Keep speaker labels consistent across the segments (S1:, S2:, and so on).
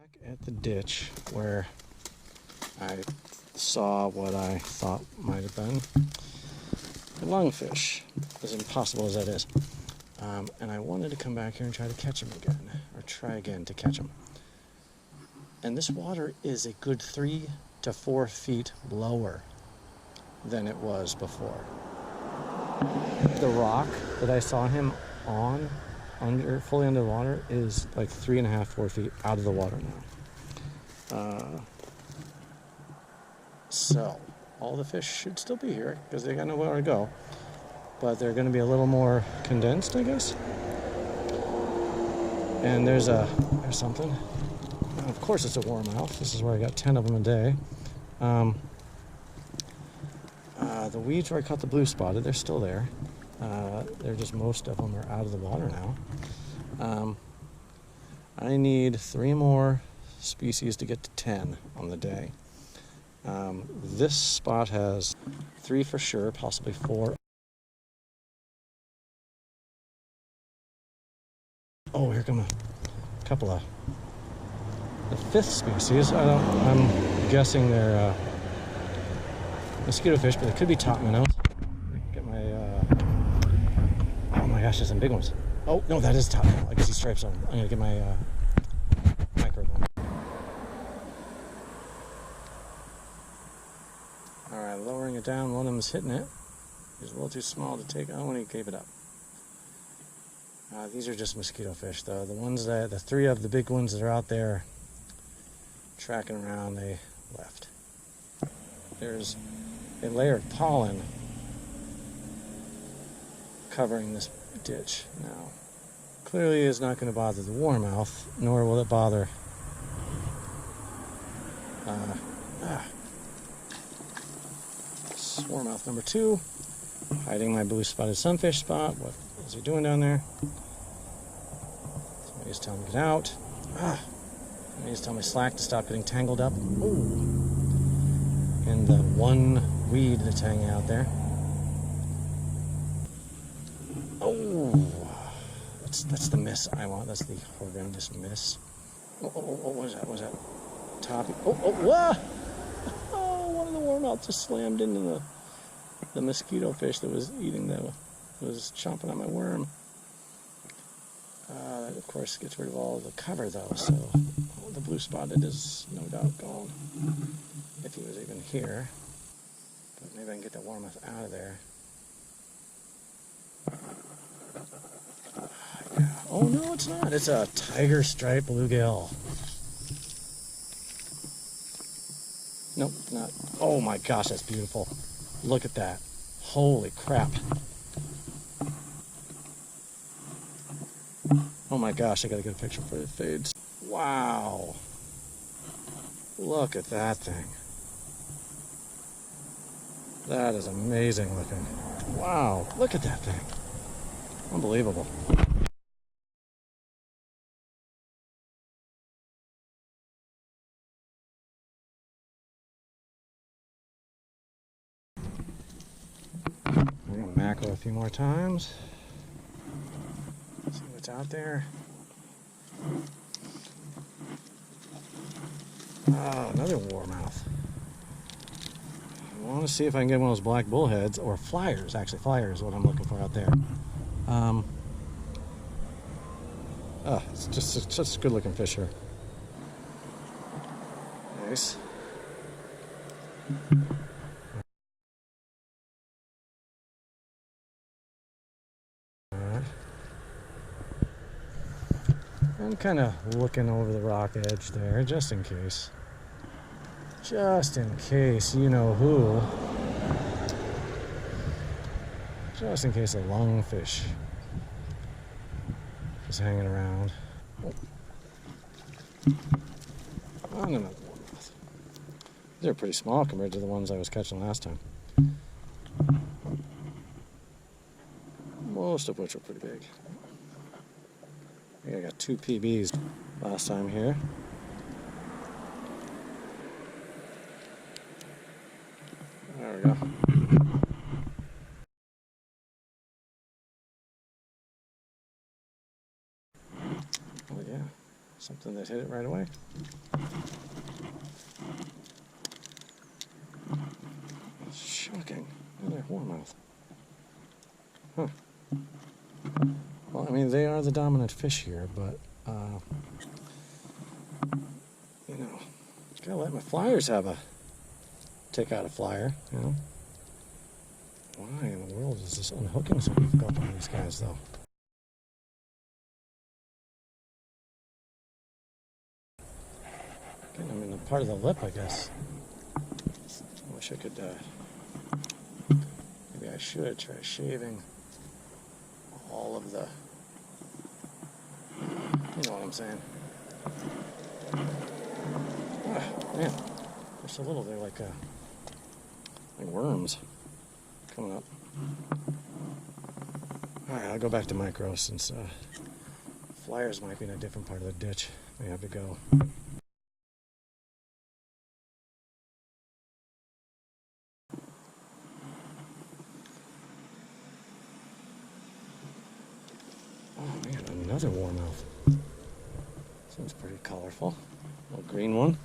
S1: Back at the ditch where I saw what I thought might have been a lungfish, as impossible as that is. And I wanted to come back here and try to catch him again, or try again to catch him. And this water is a good 3 to 4 feet lower than it was before. The rock that I saw him on, fully under the water, is like 3.5, 4 feet out of the water now. So all the fish should still be here because they got nowhere to go, but they're going to be a little more condensed, I guess. And there's something. Of course, it's a warmouth. This is where I got 10 of them a day. The weeds where I caught the blue spotted, they're still there. They're just, most of them are out of the water now. I need 3 more species to get to 10 on the day. This spot has 3 for sure, possibly 4. Oh, here come a couple of the 5th species. I'm guessing they're mosquito fish, but they could be top minnows. Get my oh my gosh, there's some big ones. Oh no, that is top minnow. I can see stripes on them. I'm gonna get my micro one. All right, lowering it down. One of them is hitting it. He's a little too small to take on when he gave it up. These are just mosquito fish, though. The 3 of the big ones that are out there tracking around, they left. There's a layer of pollen covering this ditch now. Clearly is not going to bother the warmouth, nor will it bother warmouth number 2, hiding my blue spotted sunfish spot. What is he doing down there? Somebody's telling me to get out. Somebody's telling me slack to stop getting tangled up. Ooh. In the one weed that's hanging out there. Oh, that's the miss I want. That's the horrendous miss. Oh, what was that? Was that toppy? Oh, whoa! Oh, one of the warmouth just slammed into the mosquito fish that was eating was chomping on my worm. That of course gets rid of all the cover though, so the blue spotted is no doubt gone, if he was even here. But maybe I can get the warmouth out of there. Yeah. Oh no, it's not. It's a tiger striped bluegill. Nope, not. Oh my gosh, that's beautiful. Look at that. Holy crap. Oh my gosh, I gotta get a picture before it fades. Wow. Look at that thing. That is amazing looking. Wow, look at that thing. Unbelievable. I'm gonna macro a few more times. See what's out there. Oh, another warmouth. I want to see if I can get one of those black bullheads, or flyers. Actually, flyers is what I'm looking for out there. It's just such a good looking fish here. Nice. I'm kind of looking over the rock edge there, just in case. Just in case, you know who. Just in case a lungfish is hanging around. Oh. And another warmouth. These are pretty small compared to the ones I was catching last time. Most of which are pretty big. I think I got 2 PBs last time here. There we go. Oh yeah, Something that hit it right away. Shocking. Another warmouth. Huh. Well, I mean, they are the dominant fish here, but, you know, gotta let my flyers have a take out a flyer, you know. Why in the world is this unhooking so difficult on these guys, though? Getting them in the part of the lip, I guess. I wish I could, maybe I should try shaving all of the, you know what I'm saying. Ah, man, they're so little, they're like worms coming up. Alright, I'll go back to micro since flyers might be in a different part of the ditch. They have to go. Oh man, another warmouth. Seems pretty colorful. Little green one.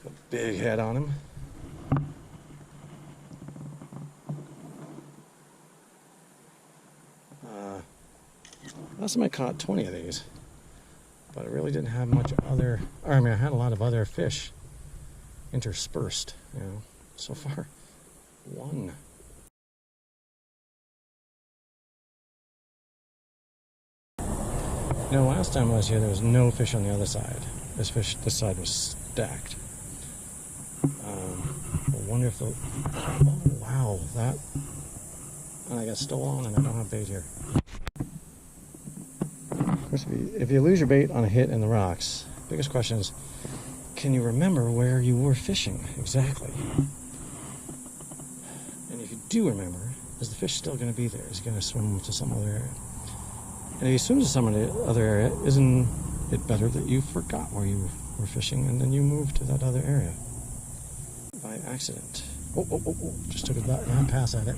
S1: A big head on him. Last time I caught 20 of these, but I really didn't have much other, or I mean I had a lot of other fish interspersed, you know. So far, one. You know, last time I was here there was no fish on the other side. This side was stacked. I wonder if the, oh wow, that, and I got stolen and I don't have bait here. If you lose your bait on a hit in the rocks, biggest question is, can you remember where you were fishing exactly? And if you do remember, is the fish still going to be there? Is he going to swim to some other area? And if he swims to some other area, isn't it better that you forgot where you were fishing and then you moved to that other area by accident? Oh, just took a pass at it.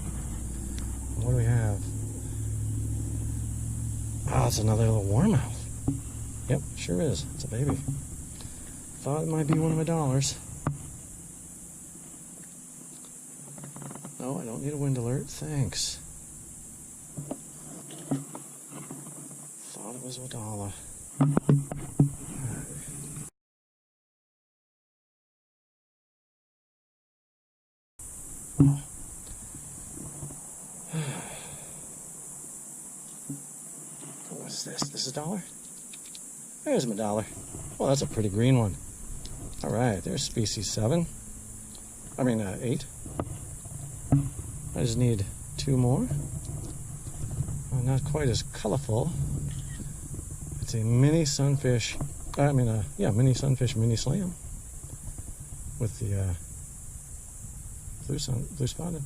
S1: What do we have? Ah, it's another little warmouth. Yep, sure is. It's a baby. Thought it might be one of my dollars. No, I don't need a wind alert. Thanks. Thought it was a dollar. Oh. What's this? This is a dollar? There's my dollar. Well, that's a pretty green one. Alright, there's species 7. I mean, 8. I just need 2 more. Not quite as colorful. It's a mini sunfish. Mini sunfish, mini slam. With the blue spotted.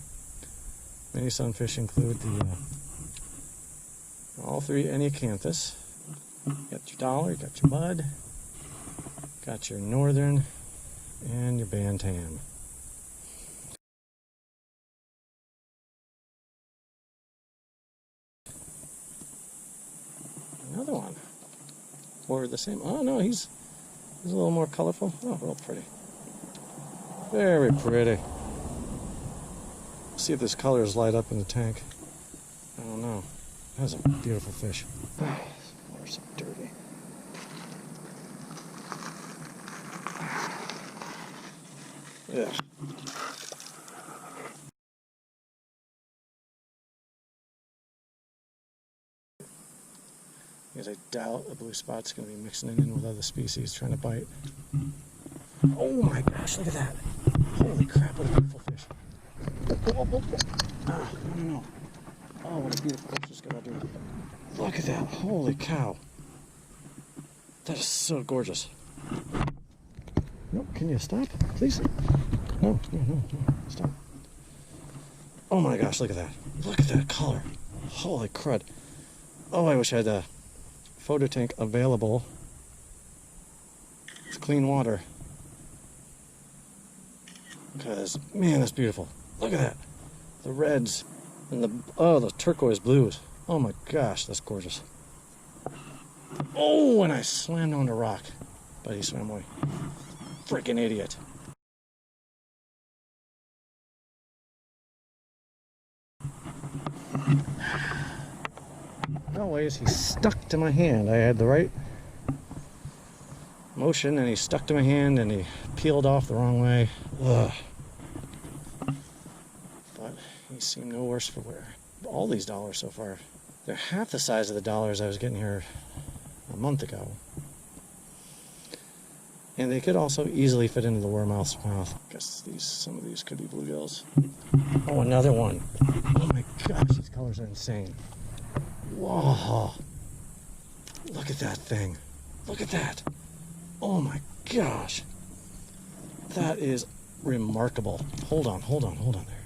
S1: Mini sunfish include the all 3 Eniacanthus. Got your dollar, got your mud, got your northern, and your bantam. Another one. Or the same. Oh no, he's a little more colorful. Oh, real pretty. Very pretty. See if this colors light up in the tank. I don't know. That's a beautiful fish. Water's so dirty. Yeah. Because I doubt a blue spot's going to be mixing it in with other species trying to bite. Oh my gosh, look at that. Holy crap, what a beautiful fish. Ah, no. Oh, what a beautiful fish this guy doing. Look at that. Holy cow. That is so gorgeous. No, can you stop, please? No. Stop. Oh my gosh, look at that. Look at that color. Holy crud. Oh, I wish I had a photo tank available. It's clean water. Because, man, that's beautiful. Look at that. The reds and the turquoise blues. Oh my gosh, that's gorgeous. Oh, and I slammed on the rock. But he swam away. Freaking idiot. Always, he stuck to my hand. I had the right motion and he stuck to my hand and he peeled off the wrong way. Ugh. But he seemed no worse for wear. All these dollars so far, they're half the size of the dollars I was getting here a month ago. And they could also easily fit into the warmouth's mouth. I guess some of these could be bluegills. Oh, another one. Oh my gosh, these colors are insane. Whoa. Look at that thing. Look at that. Oh my gosh. That is remarkable. Hold on there.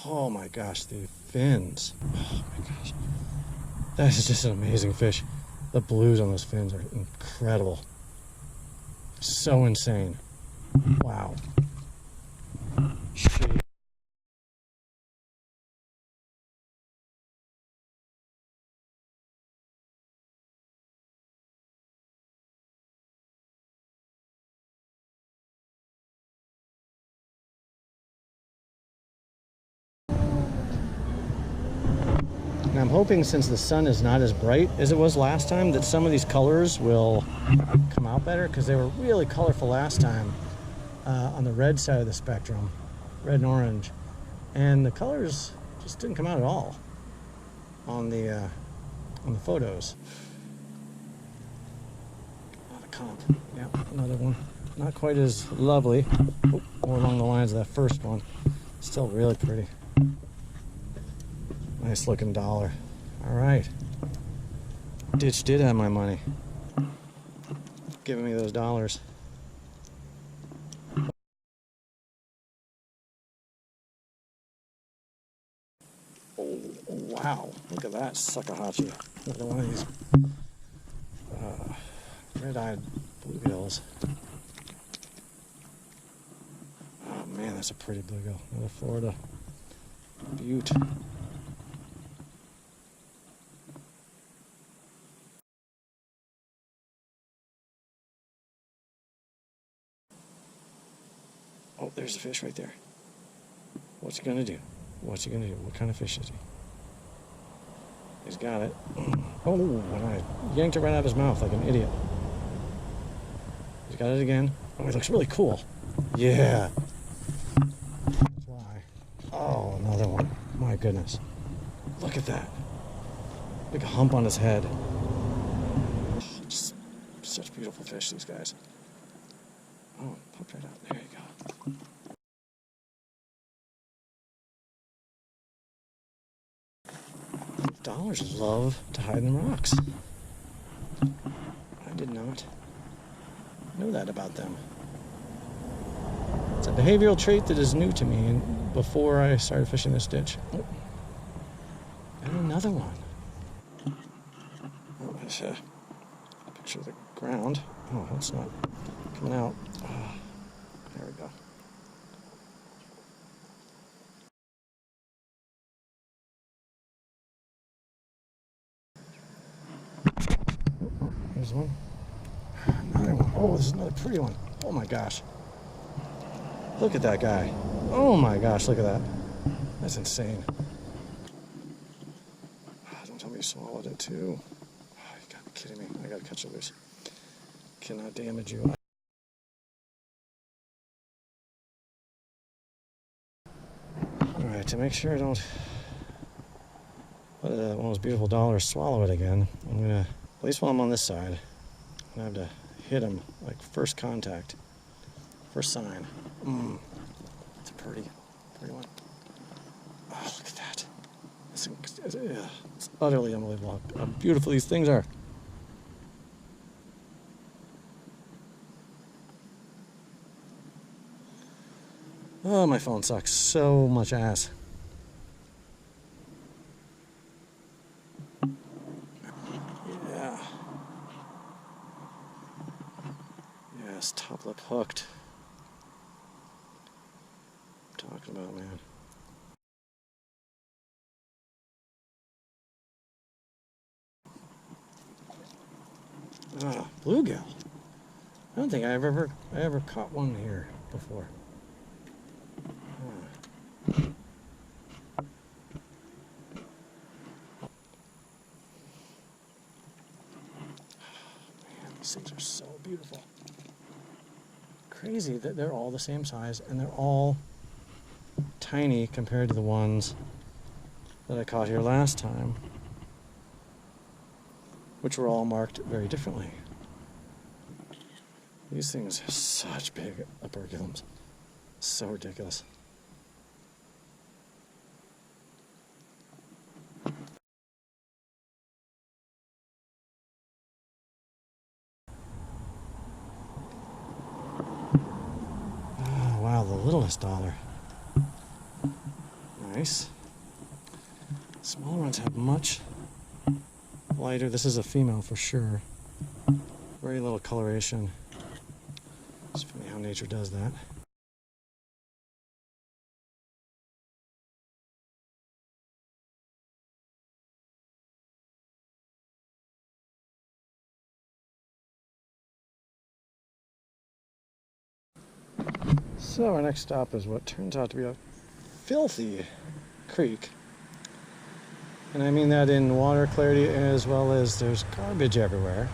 S1: Oh my gosh, the fins. Oh my gosh. That is just an amazing fish. The blues on those fins are incredible. So insane. Wow. Shit. And I'm hoping, since the sun is not as bright as it was last time, that some of these colors will come out better, because they were really colorful last time on the red side of the spectrum, red and orange, and the colors just didn't come out at all on the photos. Not a comp. Yeah, another one. Not quite as lovely. Oh, more along the lines of that first one. Still really pretty. Nice looking dollar. All right. Ditch did have my money. Giving me those dollars. Oh, wow. Look at that suckahachi. Another one of these red-eyed bluegills. Oh man, that's a pretty bluegill. Another Florida Butte. Oh, there's a fish right there. What's he gonna do? What's he gonna do? What kind of fish is he? He's got it. Oh, and I yanked it right out of his mouth like an idiot. He's got it again. Oh, he looks really cool. Yeah. Fly. Oh, another one. My goodness. Look at that. Big hump on his head. Just such beautiful fish, these guys. Oh, it popped right out. There you go. Dollars love to hide in rocks. I did not know that about them. It's a behavioral trait that is new to me and before I started fishing this ditch. Oh. And another one. Oh, there's a picture of the ground. Oh, that's not coming out. Oh, there we go. There's one. Another one. Oh, this is another pretty one. Oh my gosh. Look at that guy. Oh my gosh, look at that. That's insane. Don't tell me you swallowed it too. Oh, you gotta be kidding me. I gotta catch it loose. Cannot damage you. Alright, to make sure I don't let one of those beautiful dollars swallow it again, I'm gonna, at least while I'm on this side, I'm gonna have to hit him like first contact, first sign. It's a pretty one. Oh, look at that. It's utterly unbelievable how beautiful these things are. Oh, my phone sucks so much ass. Yeah. Yes, top lip hooked. I'm talking about, man. Bluegill. I don't think I ever caught one here before. Man, these things are so beautiful. Crazy that they're all the same size and they're all tiny compared to the ones that I caught here last time, which were all marked very differently. These things have such big operculums. So ridiculous. Oh, wow, the littlest dollar. Nice. Smaller ones have much lighter. This is a female for sure. Very little coloration. It's funny how nature does that. So our next stop is what turns out to be a filthy creek. And I mean that in water clarity as well as there's garbage everywhere.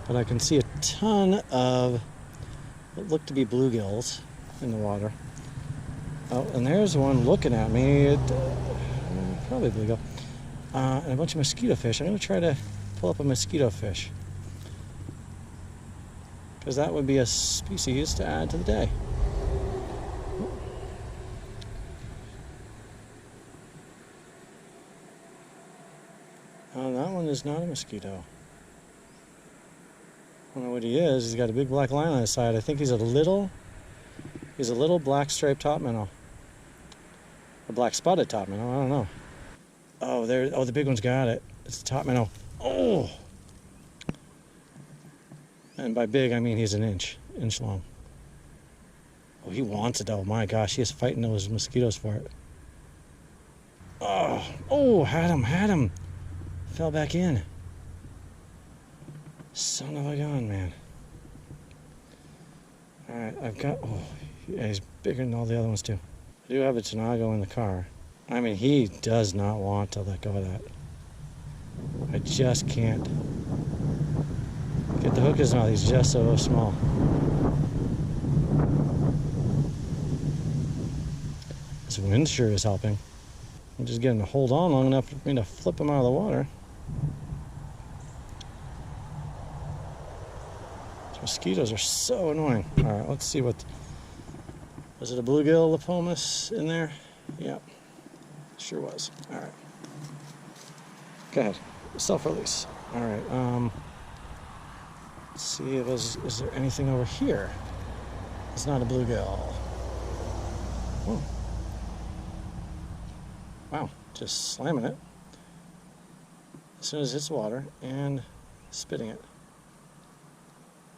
S1: But I can see a ton of what look to be bluegills in the water. Oh, and there's one looking at me. Probably bluegill. And a bunch of mosquito fish. I'm going to try to pull up a mosquito fish, because that would be a species to add to the day. That one is not a mosquito. I don't know what he is. He's got a big black line on his side. I think he's a little black striped top minnow. A black spotted top minnow, I don't know. Oh, the big one's got it. It's a top minnow. Oh! And by big, I mean he's an inch long. Oh, he wants it though. My gosh, he is fighting those mosquitoes for it. Oh, had him. Fell back in. Son of a gun, man. Alright, I've got, yeah, he's bigger than all the other ones too. I do have a Tanago in the car. I mean, he does not want to let go of that. I just can't get the hook in his mouth. He's just so small. This wind sure is helping. I'm just getting to hold on long enough for me to flip him out of the water. These mosquitoes are so annoying. Alright, let's see what... Was it a bluegill Lepomus in there? Yep. Sure was. Alright. Go ahead. Self-release. Alright, let's see, is there anything over here? It's not a bluegill. Oh. Wow, just slamming it as soon as it hits water and spitting it.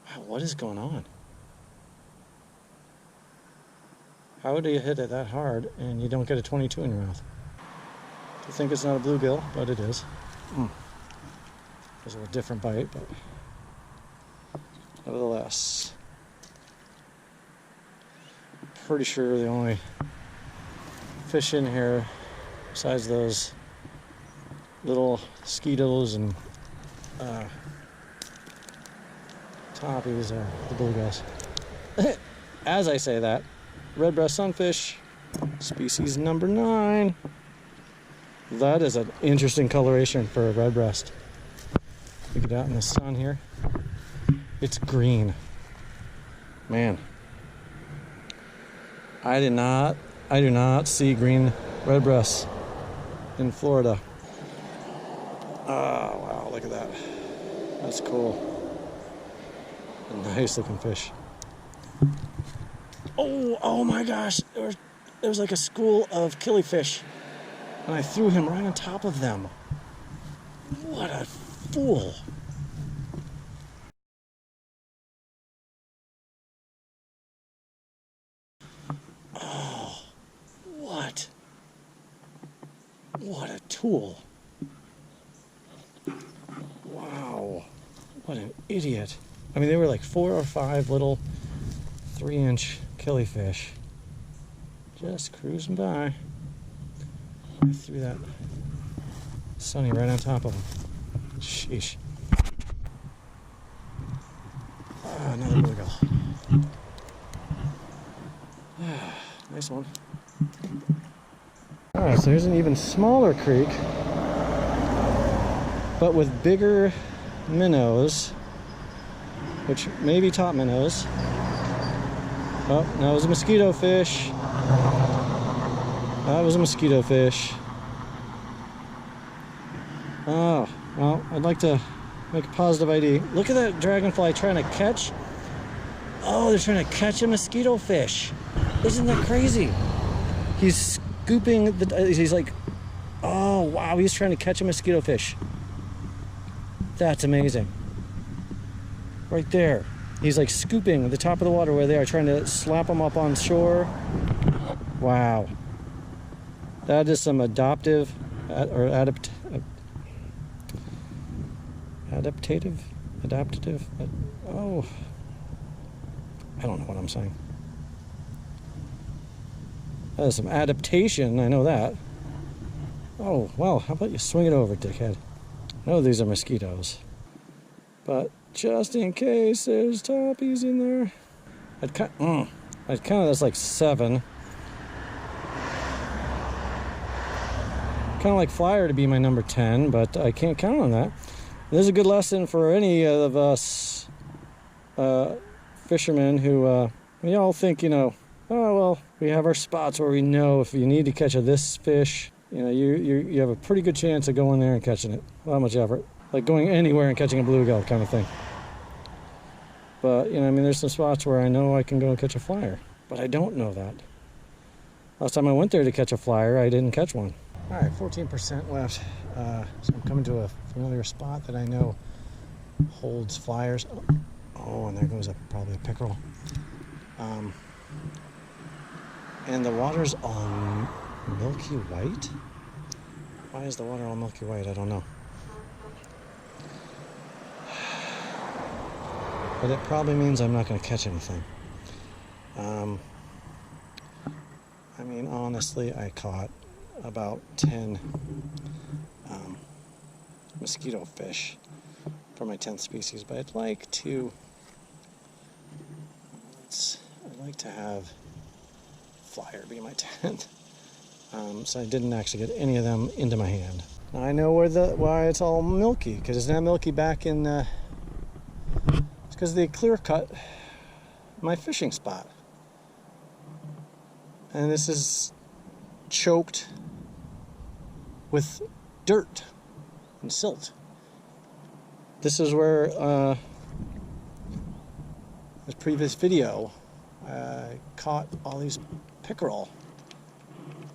S1: Wow, what is going on? How do you hit it that hard and you don't get a 22 in your mouth? I think it's not a bluegill, but it is. It's a different bite, but nevertheless, pretty sure the only fish in here, besides those little skeetos and toppies, are the bluegills. As I say that, red breast sunfish, species number 9. That is an interesting coloration for a red breast. Look it out in the sun here. It's green. Man, I do not see green red breasts in Florida. Oh wow, look at that. That's cool. A nice looking fish. Oh my gosh, there was like a school of killifish, and I threw him right on top of them. What a fool. Oh, what a tool. Wow, what an idiot. I mean, they were like 4 or 5 little 3-inch killifish. Just cruising by. I threw that sunny right on top of them. Sheesh. Ah, another bluegill. Nice one. Alright, so here's an even smaller creek, but with bigger minnows, which may be top minnows. Oh, that was a mosquito fish. That was a mosquito fish. Oh, well, I'd like to make a positive ID. Look at that dragonfly trying to catch. Oh, they're trying to catch a mosquito fish. Isn't that crazy? He's scooping he's like, oh wow, he's trying to catch a mosquito fish. That's amazing. Right there. He's like scooping at the top of the water where they are, trying to slap them up on shore. Wow. That is some adaptive, oh, I don't know what I'm saying. That is some adaptation, I know that. Oh, well, how about you swing it over, dickhead? I know these are mosquitoes, but just in case there's toppies in there, I'd count that's like 7. Kind of like flyer to be my number 10, but I can't count on that. This is a good lesson for any of us fishermen who we all think, you know, oh well, we have our spots where we know if you need to catch this fish, you know, you have a pretty good chance of going there and catching it. Not much effort, like going anywhere and catching a bluegill kind of thing. But you know, I mean, there's some spots where I know I can go and catch a flyer, but I don't know that. Last time I went there to catch a flyer, I didn't catch one. All right, 14% left. So I'm coming to a familiar spot that I know holds flyers. Oh, and there goes probably a pickerel. And the water's all milky white. Why is the water all milky white? I don't know. But it probably means I'm not going to catch anything. I mean, honestly, I caught about 10 mosquito fish for my 10th species, but I'd like to have flyer be my 10th. So I didn't actually get any of them into my hand. Now I know why it's all milky, because it's not milky back in it's because they clear cut my fishing spot, and this is choked with dirt and silt. This is where this previous video I caught all these pickerel.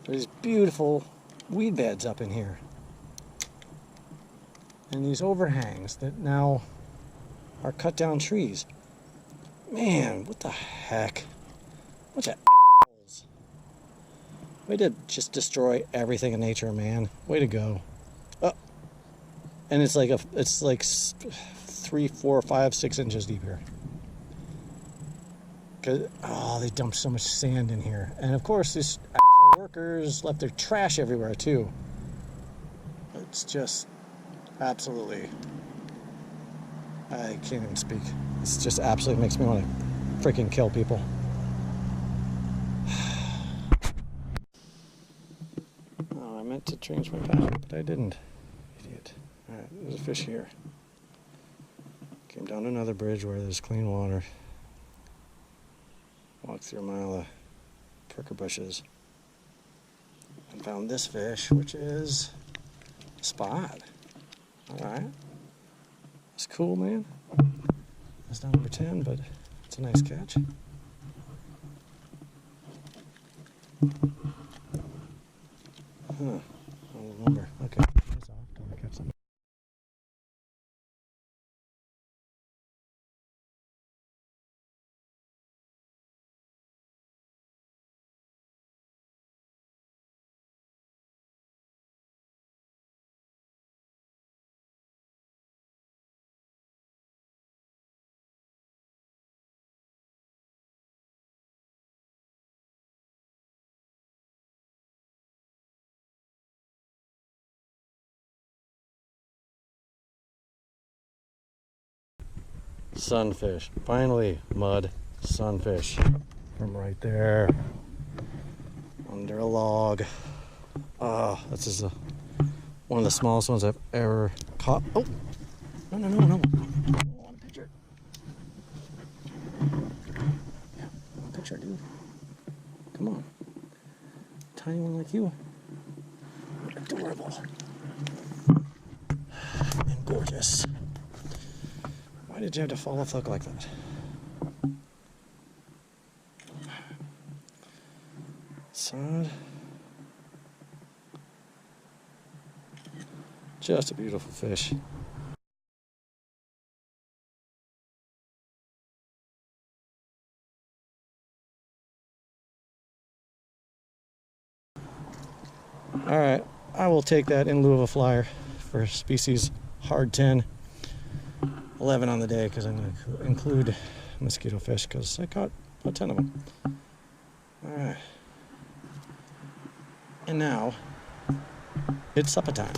S1: There's beautiful weed beds up in here, and these overhangs that now are cut down trees. Man, what the heck? Bunch of assholes. Way to just destroy everything in nature, man. Way to go. Oh. And it's like 3, 4, 5, 6 inches deep here. Oh, they dumped so much sand in here. And of course, these asshole workers left their trash everywhere too. It's just absolutely, I can't even speak. It's just absolutely makes me want to freaking kill people. Oh, I meant to change my pattern, but I didn't. Idiot. Alright, there's a fish here. Came down another bridge where there's clean water. Walked through a mile of pricker bushes and found this fish, which is a spot. Alright. It's cool, man. It's not number 10, but it's a nice catch. Huh. I'll remember. Okay. That's all. Don't want to catch something. sunfish. Finally, mud sunfish from right there under a log. Oh, this is one of the smallest ones I've ever caught. Oh, no. I want a picture. Yeah, I want a picture, dude. Come on. Tiny one like you. Adorable. And gorgeous. Why did you have to fall off the hook like that? Sod. Just a beautiful fish. Alright, I will take that in lieu of a flyer for species hard 10. 11 on the day because I'm going to include mosquito fish because I caught a ton of them. Alright. And now, it's supper time.